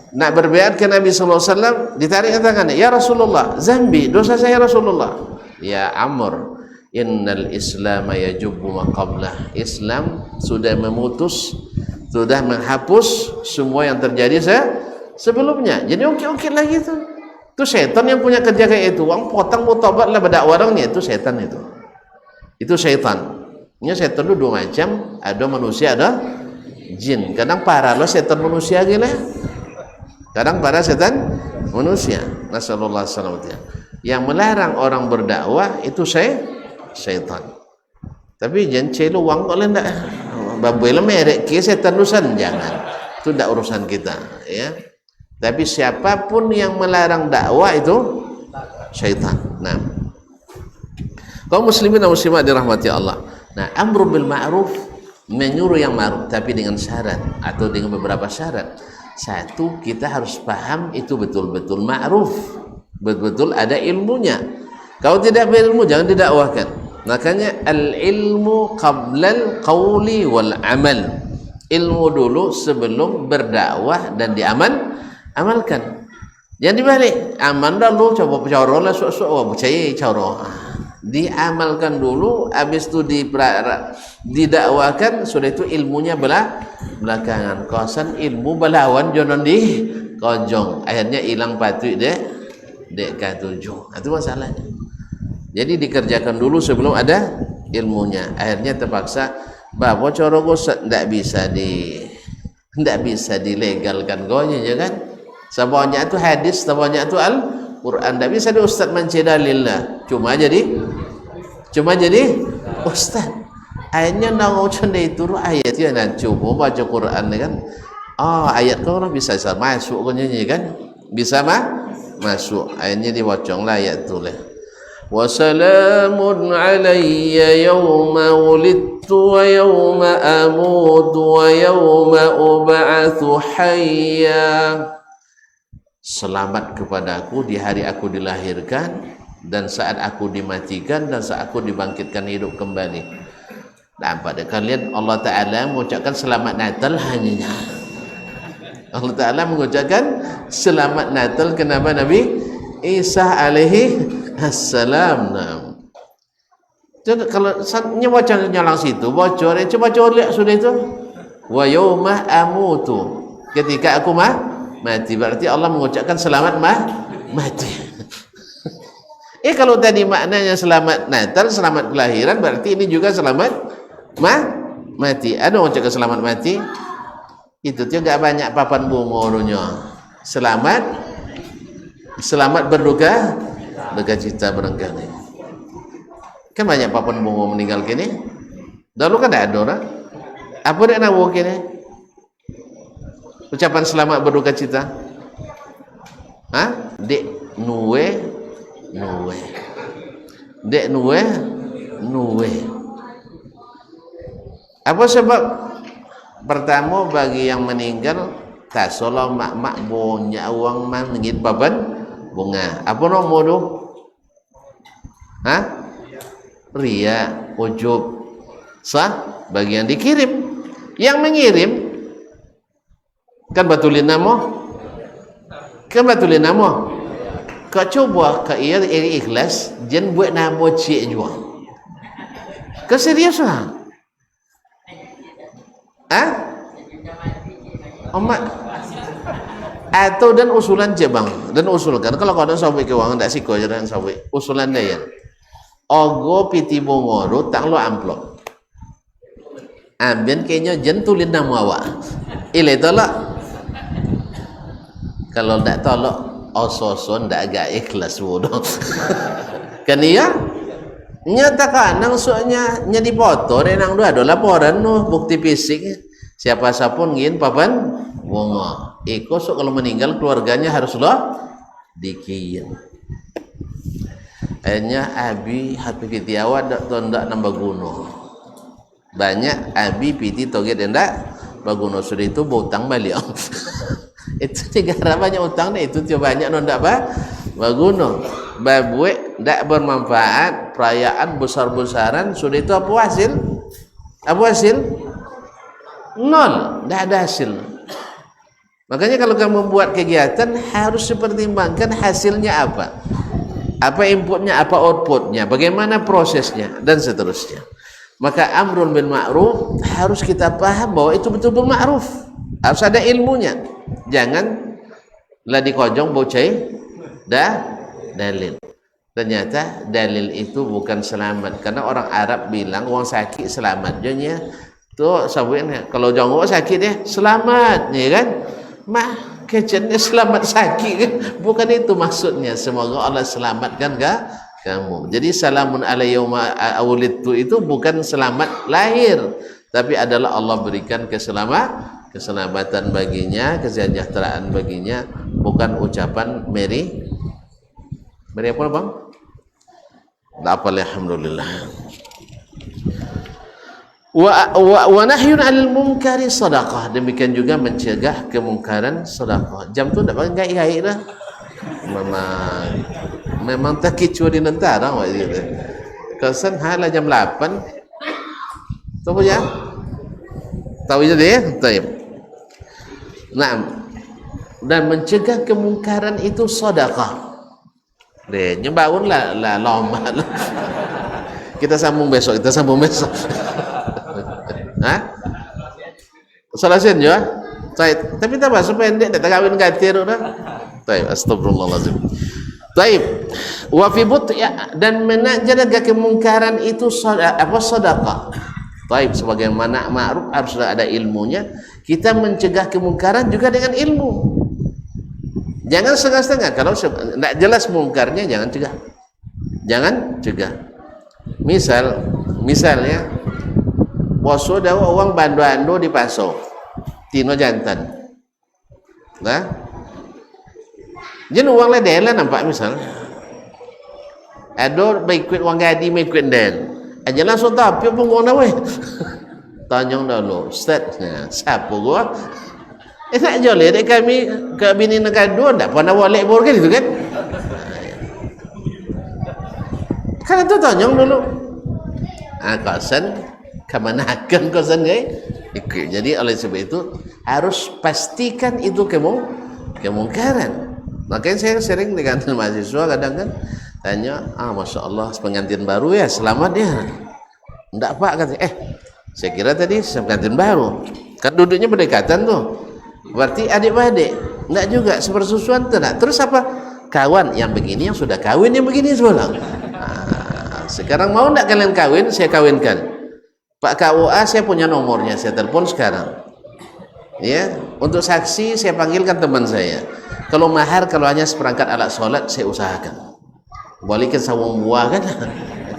nak berbaiat ke Nabi SAW, ditarik tangannya, ya Rasulullah, zambi, dosa saya Rasulullah. Ya Amr, innal Islam yajubbu ma qablah. Islam sudah memutus, sudah menghapus semua yang terjadi sebelumnya. Jadi ungkit-ungkit lagi itu. Itu setan yang punya kerja kayak itu. Orang potong mutabat lah berdakwah orangnya, itu setan itu. Itu setan. Ini setan itu dua macam, ada manusia, ada jin. Kadang para lo setan manusia gila. Kadang para setan manusia. Nasallallahu alaihi wasallam. Yang melarang orang berdakwah itu syaitan. Tapi jangan celo uang kok lendak. Babel merek ke setan urusan jangan. Itu tidak urusan kita, ya. Tapi siapapun yang melarang dakwah itu syaitan. Nah, kaum muslimin dan muslimat dirahmati Allah. Nah, amru bil ma'ruf, menyuruh yang ma'ruf, tapi dengan syarat atau dengan beberapa syarat. Satu, kita harus paham itu betul-betul ma'ruf, betul-betul ada ilmunya. Kalau tidak berilmu jangan didakwahkan. Makanya al-ilmu qablal qawli wal amal. Ilmu dulu sebelum berdakwah dan diamalkan. Jangan dibalik. Aman dulu coba cara lah sok-sok percaya cara. Diamalkan dulu, habis itu didakwakan, sudah itu ilmunya belakangan. Kosan ilmu belawan jonon di kojong. Akhirnya hilang patut dek K7. Itu masalahnya. Jadi dikerjakan dulu sebelum ada ilmunya. Akhirnya terpaksa bahwa corogo tidak bisa dilegalkan gonya ya kan. Semuanya itu hadis, semuanya itu Al-Quran. Tidak bisa di ustaz mencedalillah. Cuma jadi ustaz. Akhirnya nangau canda itu ayatnya dan coba baca Quran kan. Oh ayat kau bisa masuk kau nyanyi kan. Bisa masuk. Akhirnya diwacong lah ayat tu lah. وسلام علي يوم ولدت ويوم أموت ويوم أبعث حيا. Selamat kepadaku di hari aku dilahirkan dan saat aku dimatikan dan saat aku dibangkitkan hidup kembali. Dan pada kalian Allah Ta'ala mengucapkan selamat Natal hanya Allah Ta'ala mengucapkan selamat Natal kenapa Nabi Isa alaihi assalam. Jadi kalau baca nyalang situ bocor, coba lihat sudah itu. Wa yauma amutu. Ketika aku mati, berarti Allah mengucapkan selamat mati. Kalau tadi maknanya selamat Natal, selamat kelahiran, berarti ini juga selamat mati. Ada mengucapkan selamat mati. Itu juga banyak papan bungorunya. Selamat berduka cita barangkali. Kan banyak papan bungo meninggal kini. Dulu kan ada orang. Apa dia nak buat kini? Ucapan selamat berduka cita. Dek nuwe. Dek nuwe. Apa sebab? Pertama bagi yang meninggal tasolo mak punya uang mengit papan bunga. Apa nomor tu? Ria, ujub. Sah bagi yang dikirim. Yang mengirim kan batulin nama. Kau coba kau ia ikhlas jangan buat nama cik juga. Keseriusan. Omak atau dan usulan jebang dan usulkan kalau kau ada sawi keuangan tak siko jalan sawi usulan dia ogo piti bongoro tak lo amplop ambian kayaknya jentulin nama awak ile tolak kalau tak tolak ososon tak agak ikhlas bodoh kan iya nyatakan nang soalnya nyadi foto nang dua ada laporan bukti fisik siapa sapun ngin papan bunga so kalau meninggal keluarganya haruslah dikirim. Akhirnya abi hati piti awak tak nambah gunung. Banyak abi piti toget ndak baguno sudah itu berutang balik. Itu negara banyak utang itu tiap banyak ndak baguno. Babue ndak bermanfaat perayaan besar-besaran sudah itu apa hasil? Nol, ndak ada hasil. Makanya kalau kamu membuat kegiatan harus dipertimbangkan hasilnya apa inputnya, apa outputnya, bagaimana prosesnya dan seterusnya. Maka amrun bil ma'ruf harus kita paham bahwa itu betul-betul ma'ruf, harus ada ilmunya. Jangan lah dikojong bocai dalil. Ternyata dalil itu bukan selamat karena orang Arab bilang orang sakit selamat jadinya tuh sabuin kalau jongok sakit dia selamat ya kan. Kecennya selamat sakit kan? Bukan itu maksudnya. Semoga Allah selamatkan kamu. Jadi salamun alaihi yauma awlidtu itu bukan selamat lahir, tapi adalah Allah berikan keselamatan baginya, kesejahteraan baginya, bukan ucapan Mary apa bang? Tak apa, alhamdulillah. Wa nahyun 'anil munkari sadaqah. Demikian juga mencegah kemungkaran sedekah. Jam tu tak pakai gaik dah. Memang tak kicu di nentara wak dia. Kesan hala jam 8. Tahu ya? Tahu je dia? Taib. Naam. Dan mencegah kemungkaran itu sedekah. Deh, nyebaunlah lama. Kita sambung besok. Salasin juga. Tapi tak apa, supaya tak kawin katir dah. Astagfirullahaladzim. Taib. Wa fi dan menjaga kemungkaran itu sedekah. Taib, sebagaimana ma'ruf harus ada ilmunya. Kita mencegah kemungkaran juga dengan ilmu. Jangan setengah-setengah. Kalau tidak jelas mungkarnya, jangan cegah. Jangan cegah. Misalnya, poso dawa uang bandu-bandu di paso, tino jantan. Nah, jadi uang ledela nampak misalnya. Ada baik kuit uang gadi, baik kuit den. Aja langsung tapi apa gua nawe? Tanyong dulu, Ustaz, siapa gua? Tak joleh dek kami ke bini negara dua, tak pernah walek borgan itu kan? Kan itu tanyong dulu. Kosan, kemanakan kosan gay? Jadi oleh sebab itu harus pastikan itu kemungkaran. Makanya saya sering dengan mahasiswa kadang kan tanya, masya Allah pengantin baru ya, selamat ya. Enggak pak, kata, saya kira tadi pengantin baru. Kan duduknya berdekatan tuh. Berarti adik-adik. Enggak juga, sepersusuan tidak. Terus apa? Kawan yang begini, yang sudah kawin, yang begini semua. Sekarang mau enggak kalian kawin, saya kawinkan. Pak KUA saya punya nomornya, saya telepon sekarang. Ya, untuk saksi saya panggilkan teman saya. Kalau mahar, kalau hanya seperangkat alat sholat, saya usahakan. Balikin sawang buah kan?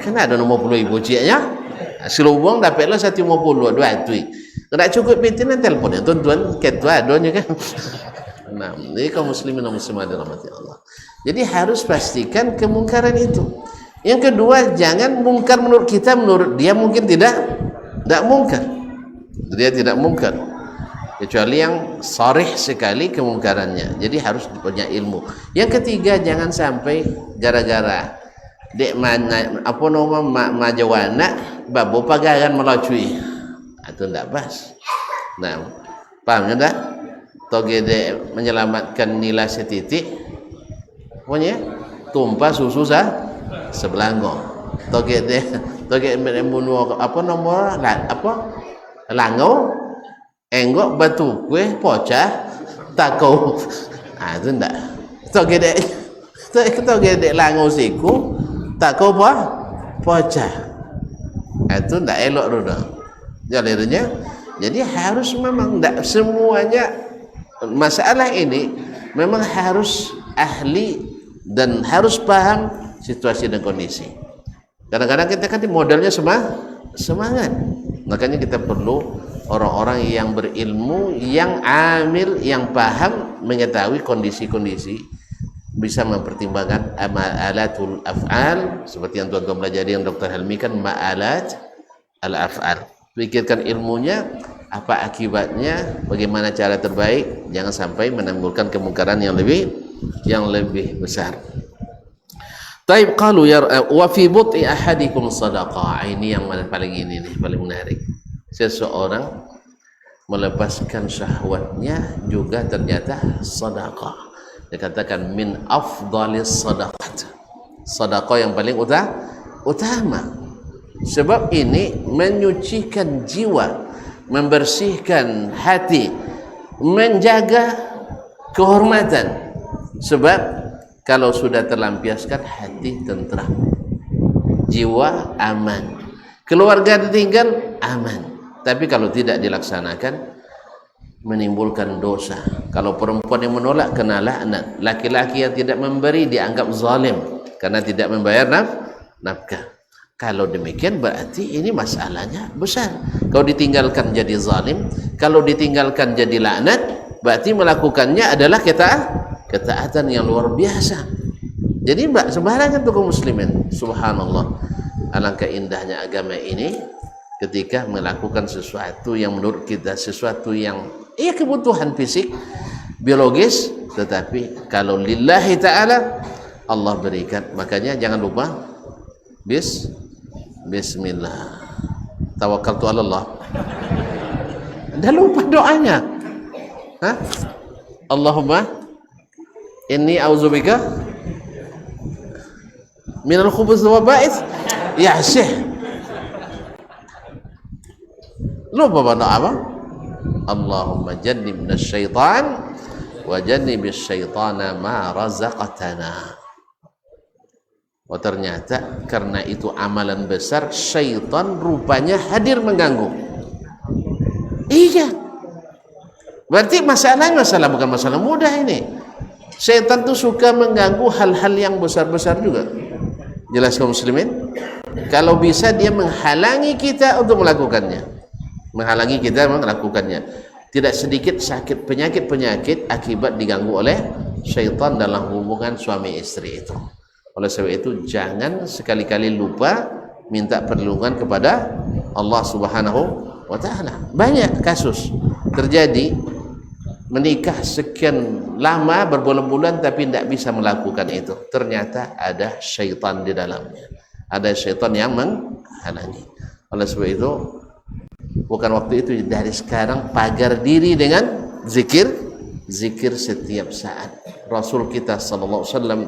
Kan ada nomor 10 ibu ciknya. Selubung dapatlah 150 dua tui. Tidak cukup pintinan teleponnya, tuan-tuan, ketua adanya kan. Nah, jadi kaum muslimin dan muslimat dirahmati Allah. Jadi harus pastikan kemungkaran itu. Yang kedua, jangan mungkar menurut kita, menurut dia mungkin tidak mungkar. Dia tidak mungkar. Kecuali yang sharih sekali kemungkarannya. Jadi harus punya ilmu. Yang ketiga, jangan sampai gara-gara dek mana apa nama majawana babu pagaran melacui. Itu tidak pas. Nah, pahamnya tak? Toge dek menyelamatkan nilai setitik. Pokoknya tumpah susu sebelanggo. Toge membunuh apa nomor langau enggok batu kue pocah takau. Itu enggak. Toge dek langau siku takau pocah. Itu enggak elok dulu. Jadi harus memang enggak semuanya masalah ini memang harus ahli dan harus paham situasi dan kondisi. Kadang-kadang kita kan modalnya semangat. Makanya kita perlu orang-orang yang berilmu, yang amil, yang paham, mengetahui kondisi-kondisi, bisa mempertimbangkan ma'alatul af'al, seperti yang tuan-tuan pelajari yang Dr. Helmi kan ma'alat al-af'al. Pikirkan ilmunya, apa akibatnya, bagaimana cara terbaik, jangan sampai menimbulkan kemungkaran yang lebih besar. Taib qalu ya wa fi buti ahadikum sadaqah. Ini yang paling menarik. Seseorang melepaskan syahwatnya juga ternyata sedekah. Dikatakan min afdalis sadaqat. Sedekah yang paling utama. Sebab ini menyucikan jiwa, membersihkan hati, menjaga kehormatan. Sebab kalau sudah terlampiaskan hati tentram, jiwa aman, keluarga ditinggal aman. Tapi kalau tidak dilaksanakan menimbulkan dosa. Kalau perempuan yang menolak kena laknat. Laki-laki yang tidak memberi dianggap zalim karena tidak membayar nafkah. Kalau demikian berarti ini masalahnya besar. Kalau ditinggalkan jadi zalim, kalau ditinggalkan jadi laknat, berarti melakukannya adalah ketaatan yang luar biasa. Jadi sembarangan tuh kaum muslimin. Subhanallah. Alangkah indahnya agama ini ketika melakukan sesuatu yang menurut kita sesuatu yang kebutuhan fisik biologis, tetapi kalau lillahi ta'ala Allah berikan. Makanya jangan lupa bismillah tawakkaltu 'ala Allah. Dah lupa doanya. Allahumma inni a'udzubika minal khubuthi wal khaba'ith. Ya Syekh, lupa pada apa? Allahumma jannibna syaitan wa jannibis syaitana ma razaqtana. Oh ternyata karena itu amalan besar, syaitan rupanya hadir mengganggu. Iya. Berarti masalahnya bukan masalah mudah ini. Syaitan tuh suka mengganggu hal-hal yang besar-besar juga. Jelas kaum muslimin? Kalau bisa dia menghalangi kita untuk melakukannya. Menghalangi kita melakukannya. Tidak sedikit sakit penyakit-penyakit akibat diganggu oleh syaitan dalam hubungan suami istri itu. Oleh sebab itu jangan sekali-kali lupa minta perlindungan kepada Allah Subhanahu wa taala. Banyak kasus terjadi menikah sekian lama berbulan-bulan tapi tidak bisa melakukan itu. Ternyata ada syaitan di dalamnya. Ada syaitan yang menghalangi. Oleh sebab itu bukan waktu itu, dari sekarang pagar diri dengan zikir setiap saat. Rasul kita sallallahu alaihi wasallam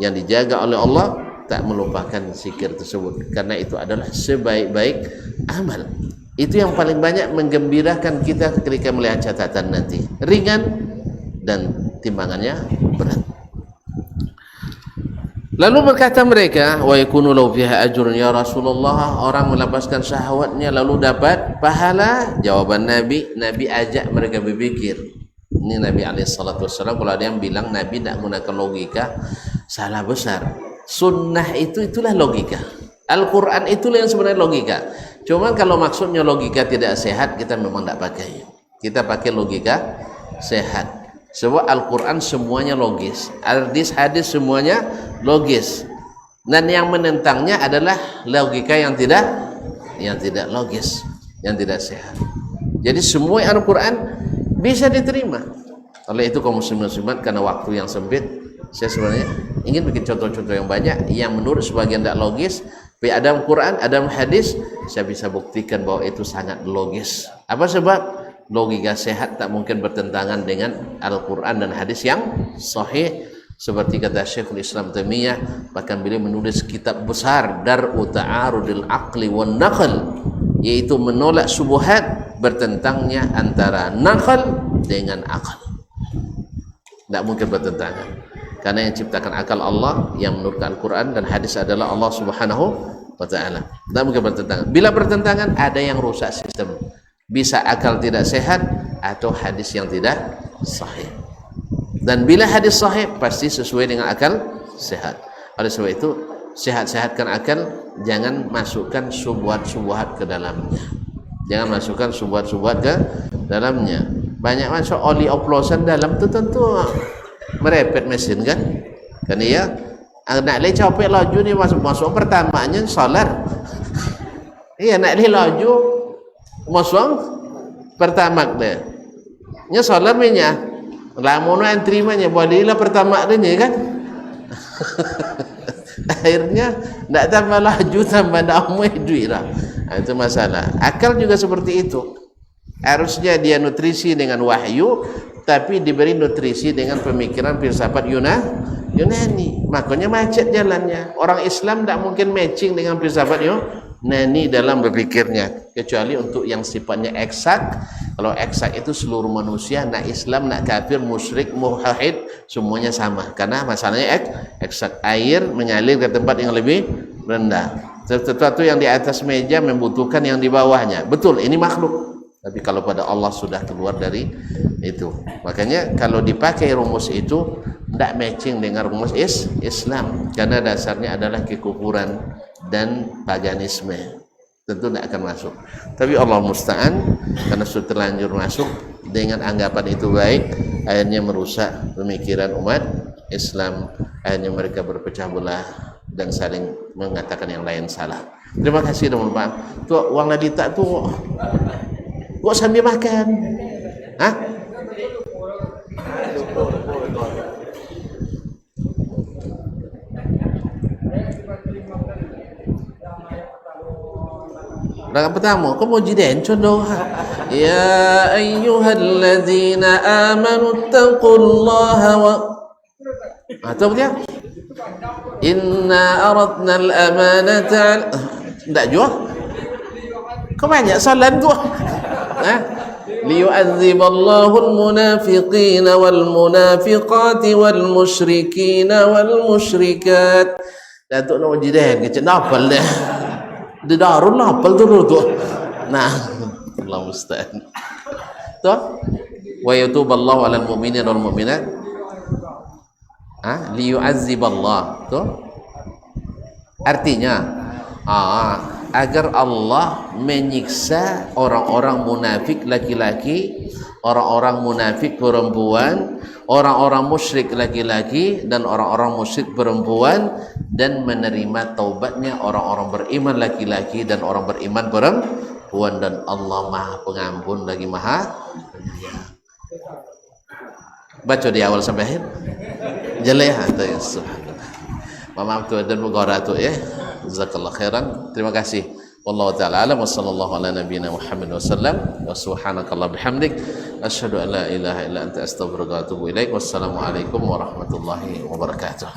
yang dijaga oleh Allah tak melupakan zikir tersebut, karena itu adalah sebaik-baik amal. Itu yang paling banyak menggembirakan kita ketika melihat catatan nanti, ringan dan timbangannya berat. Lalu berkata mereka, wa yakunu lahu fiha ajrun ya Rasulullah, orang melepaskan syahwatnya lalu dapat pahala. Jawaban Nabi ajak mereka berpikir. Ini Nabi alaihissalatu wassalam. Kalau ada yang bilang Nabi tidak menggunakan logika, salah besar. Sunnah itulah logika. Al-Quran itulah yang sebenarnya logika. Cuman kalau maksudnya logika tidak sehat, kita memang tidak pakai. Kita pakai logika sehat. Sebab Al-Quran semuanya logis, hadis semuanya logis, dan yang menentangnya adalah logika yang tidak logis, yang tidak sehat. Jadi semua Al-Quran bisa diterima. Oleh itu kaum muslimin, karena waktu yang sempit, saya sebenarnya ingin bikin contoh-contoh yang banyak yang menurut sebagian tidak logis, tapi ada Al-Quran, ada hadis, saya bisa buktikan bahwa itu sangat logis. Apa sebab? Logika sehat tak mungkin bertentangan dengan Al-Quran dan hadis yang sahih. Seperti kata Syekhul Islam Taimiyah, bahkan beliau menulis kitab besar Dar'u Ta'arudil Aqli wan Naql, yaitu menolak subuhat bertentangnya antara nakal dengan akal. Tidak mungkin bertentangan, karena yang ciptakan akal Allah, yang menurut Al-Quran dan hadis adalah Allah Subhanahu wa ta'ala. Tidak mungkin bertentangan. Bila bertentangan, ada yang rusak sistem. Bisa akal tidak sehat atau hadis yang tidak sahih. Dan bila hadis sahih pasti sesuai dengan akal sehat. Oleh sebab itu sehat-sehatkan akal, jangan masukkan subuhat-subuhat ke dalamnya. Jangan masukkan subuhat-subuhat ke dalamnya. Banyak masuk oli oplosan dalam itu tentu merepet mesin kan. Kan iya nak le capek laju ni masuk pertamanya solar. Iya nak le laju masuk pertama dia nya solar minyak lamun antri mah nya balilah pertama dia kan. Akhirnya tidak tambah laju, tambah damai duit lah. Itu masalah. Akal juga seperti itu, harusnya dia nutrisi dengan wahyu, tapi diberi nutrisi dengan pemikiran filsafat Yunani. Makanya macet jalannya. Orang Islam tidak mungkin matching dengan filsafat Yunani dalam berpikirnya, kecuali untuk yang sifatnya eksak. Kalau eksak itu seluruh manusia, nak Islam, nak kafir, musyrik, muwahhid, semuanya sama. Karena masalahnya eksak. Air mengalir ke tempat yang lebih rendah. Sesuatu yang di atas meja membutuhkan yang di bawahnya. Betul, ini makhluk. Tapi kalau pada Allah sudah keluar dari itu. Makanya kalau dipakai rumus itu tidak matching dengan rumus Islam, karena dasarnya adalah kekufuran dan paganisme. Tentu tidak akan masuk. Tapi Allah musta'an, karena sudah terlanjur masuk dengan anggapan itu baik, akhirnya merusak pemikiran umat Islam. Akhirnya mereka berpecah belah dan saling mengatakan yang lain salah. Terima kasih teman-teman. Tuh uang ladita tuh kok sambil makan? Hah? Rakaat pertama, kau mau jadi contoh. Ya ayyuhalladzina amanu taqullaha wa atau dia inna aradna al-amanata. Tak jua. Kau banyak salat tu. liyu'adziballahu al-munafiqina wal-munafiqati wal-musyrikina wal-musyrikat. Datuk nak jidah kecil napal deh. Di darun napal tu. Nah, Allah musta'an. Tu wa yatuballahu 'alal mu'minin wal mu'minat liyu'azziballah. Tu artinya agar Allah menyiksa orang-orang munafik laki-laki, orang-orang munafik perempuan, orang-orang musyrik laki-laki dan orang-orang musyrik perempuan, dan menerima taubatnya orang-orang beriman laki-laki dan orang beriman perempuan, dan Allah Maha Pengampun lagi Maha Penyayang. Baca di awal sampai akhir. Jelek hati subhanallah. Maaf tu dan mugara tu ya. Jazakallah khairan. Terima kasih. Wallahu taala alam wa sallallahu ala nabiyyina Muhammad wasallam wa subhanakallah bihamdik asyhadu an la ilaha illa anta astaghfiruka wa atubu ilaik. Wassalamualaikum warahmatullahi wabarakatuh.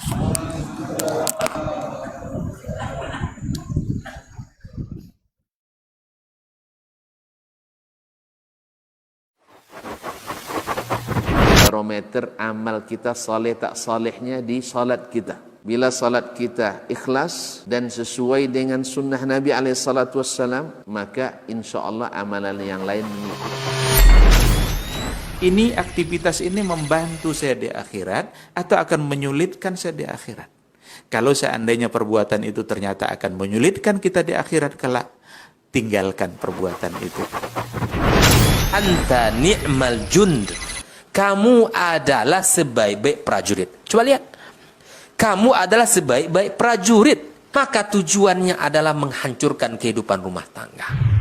Barometer amal kita saleh tak salehnya di salat kita. Bila salat kita ikhlas dan sesuai dengan sunnah Nabi SAW, maka insyaAllah amalan yang lain mengikuti. Ini aktivitas ini membantu saya di akhirat atau akan menyulitkan saya di akhirat? Kalau seandainya perbuatan itu ternyata akan menyulitkan kita di akhirat kelak, tinggalkan perbuatan itu. Anta ni'mal jund. Kamu adalah sebaik-baik prajurit. Coba lihat. Kamu adalah sebaik-baik prajurit. Maka tujuannya adalah menghancurkan kehidupan rumah tangga.